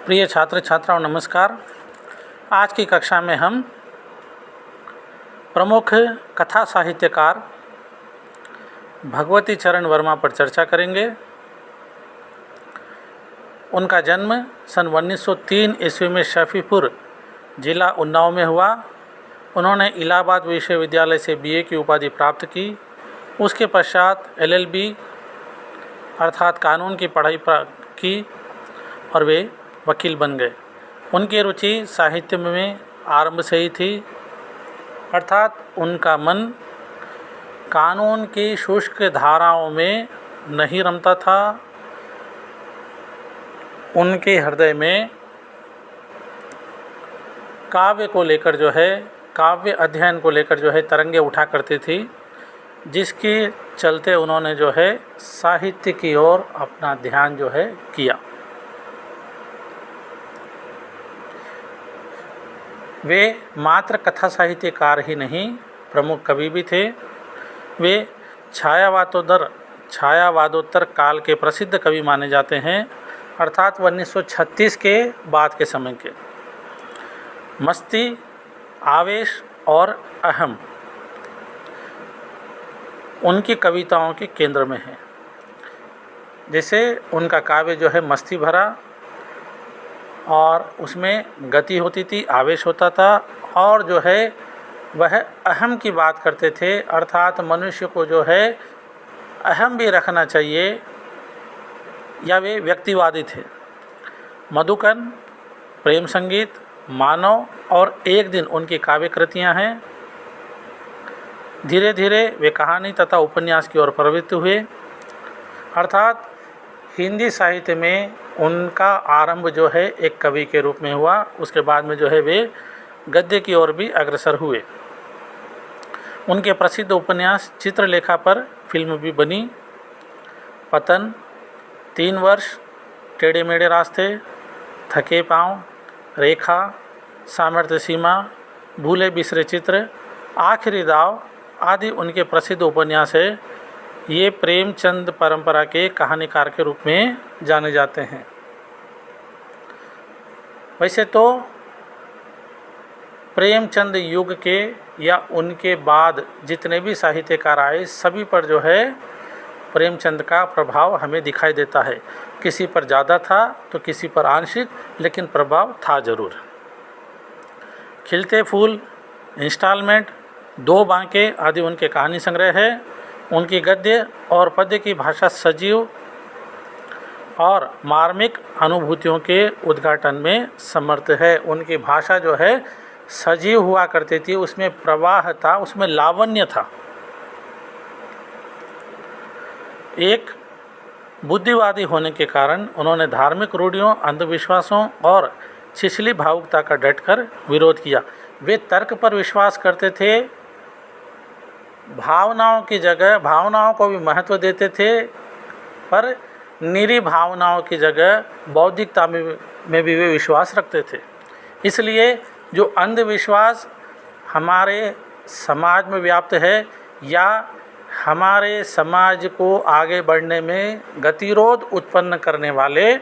प्रिय छात्र छात्राओं नमस्कार। आज की कक्षा में हम प्रमुख कथा साहित्यकार भगवती चरण वर्मा पर चर्चा करेंगे। उनका जन्म सन 1903 ईस्वी में शफीपुर जिला उन्नाव में हुआ। उन्होंने इलाहाबाद विश्वविद्यालय से बीए की उपाधि प्राप्त की। उसके पश्चात एलएलबी अर्थात कानून की पढ़ाई की और वे वकील बन गए। उनकी रुचि साहित्य में आरंभ से ही थी, अर्थात उनका मन कानून की शुष्क धाराओं में नहीं रमता था। उनके हृदय में काव्य को लेकर काव्य अध्ययन को लेकर तरंगे उठा करती थी, जिसके चलते उन्होंने साहित्य की ओर अपना ध्यान किया। वे मात्र कथा साहित्यकार ही नहीं, प्रमुख कवि भी थे। वे छायावादोत्तर काल के प्रसिद्ध कवि माने जाते हैं, अर्थात 1936 के बाद के समय के। मस्ती, आवेश और अहम उनकी कविताओं के केंद्र में है। जैसे उनका काव्य मस्ती भरा और उसमें गति होती थी, आवेश होता था, और वह अहम की बात करते थे, अर्थात मनुष्य को अहम भी रखना चाहिए, या वे व्यक्तिवादी थे। मधुकन, प्रेम संगीत, मानव और एक दिन उनकी काव्य कृतियाँ हैं। धीरे धीरे वे कहानी तथा उपन्यास की ओर प्रवृत्त हुए, अर्थात हिंदी साहित्य में उनका आरंभ एक कवि के रूप में हुआ। उसके बाद में वे गद्य की ओर भी अग्रसर हुए। उनके प्रसिद्ध उपन्यास चित्रलेखा पर फिल्म भी बनी। पतन, 3 वर्ष, टेढ़े मेढ़े रास्ते, थके पाँव, रेखा, सामर्थ्य सीमा, भूले बिसरे चित्र, आखिरी दाव आदि उनके प्रसिद्ध उपन्यास है। ये प्रेमचंद परंपरा के कहानीकार के रूप में जाने जाते हैं। वैसे तो प्रेमचंद युग के या उनके बाद जितने भी साहित्यकार आए, सभी पर प्रेमचंद का प्रभाव हमें दिखाई देता है। किसी पर ज़्यादा था तो किसी पर आंशिक, लेकिन प्रभाव था ज़रूर। खिलते फूल, इंस्टॉलमेंट, 2 बांके आदि उनके कहानी संग्रह है। उनकी गद्य और पद्य की भाषा सजीव और मार्मिक अनुभूतियों के उद्घाटन में समर्थ है। उनकी भाषा सजीव हुआ करती थी, उसमें प्रवाह था, उसमें लावण्य था। एक बुद्धिवादी होने के कारण उन्होंने धार्मिक रूढ़ियों, अंधविश्वासों और छिछली भावुकता का डटकर विरोध किया। वे तर्क पर विश्वास करते थे, भावनाओं की जगह भावनाओं को भी महत्व देते थे, पर निरी भावनाओं की जगह बौद्धिकता में भी वे विश्वास रखते थे। इसलिए जो अंधविश्वास हमारे समाज में व्याप्त है या हमारे समाज को आगे बढ़ने में गतिरोध उत्पन्न करने वाले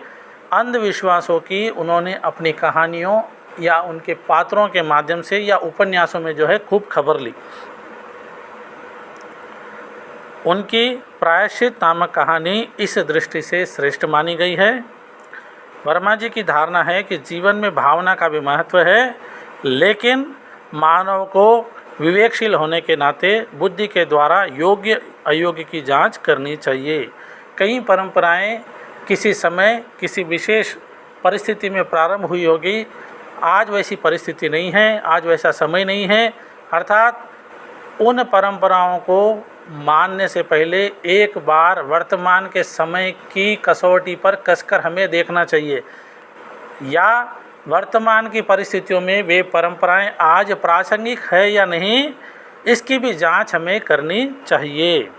अंधविश्वासों की उन्होंने अपनी कहानियों या उनके पात्रों के माध्यम से या उपन्यासों में खूब खबर ली। उनकी प्रायश्चित नामक कहानी इस दृष्टि से श्रेष्ठ मानी गई है। वर्मा जी की धारणा है कि जीवन में भावना का भी महत्व है, लेकिन मानव को विवेकशील होने के नाते बुद्धि के द्वारा योग्य अयोग्य की जांच करनी चाहिए। कई परंपराएं किसी समय किसी विशेष परिस्थिति में प्रारंभ हुई होगी, आज वैसी परिस्थिति नहीं है, आज वैसा समय नहीं है। अर्थात उन परंपराओं को मानने से पहले एक बार वर्तमान के समय की कसौटी पर कसकर हमें देखना चाहिए, या वर्तमान की परिस्थितियों में वे परंपराएं आज प्रासंगिक है या नहीं, इसकी भी जांच हमें करनी चाहिए।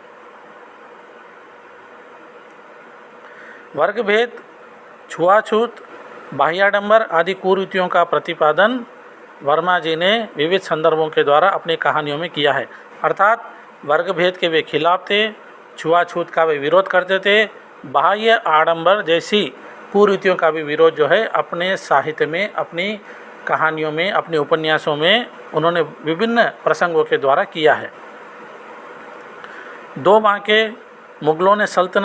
वर्गभेद, छुआछूत, बाह्याडंबर आदि कुरीतियों का प्रतिपादन वर्मा जी ने विविध संदर्भों के द्वारा अपनी कहानियों में किया है। अर्थात वर्गभेद के वे खिलाफ थे, छुआछूत का वे विरोध करते थे, बाह्य आडंबर जैसी कुरीतियों का भी विरोध जो है अपने साहित्य में, अपनी कहानियों में, अपने उपन्यासों में उन्होंने विभिन्न प्रसंगों के द्वारा किया है। 2 माह के मुग़लों ने सल्तनत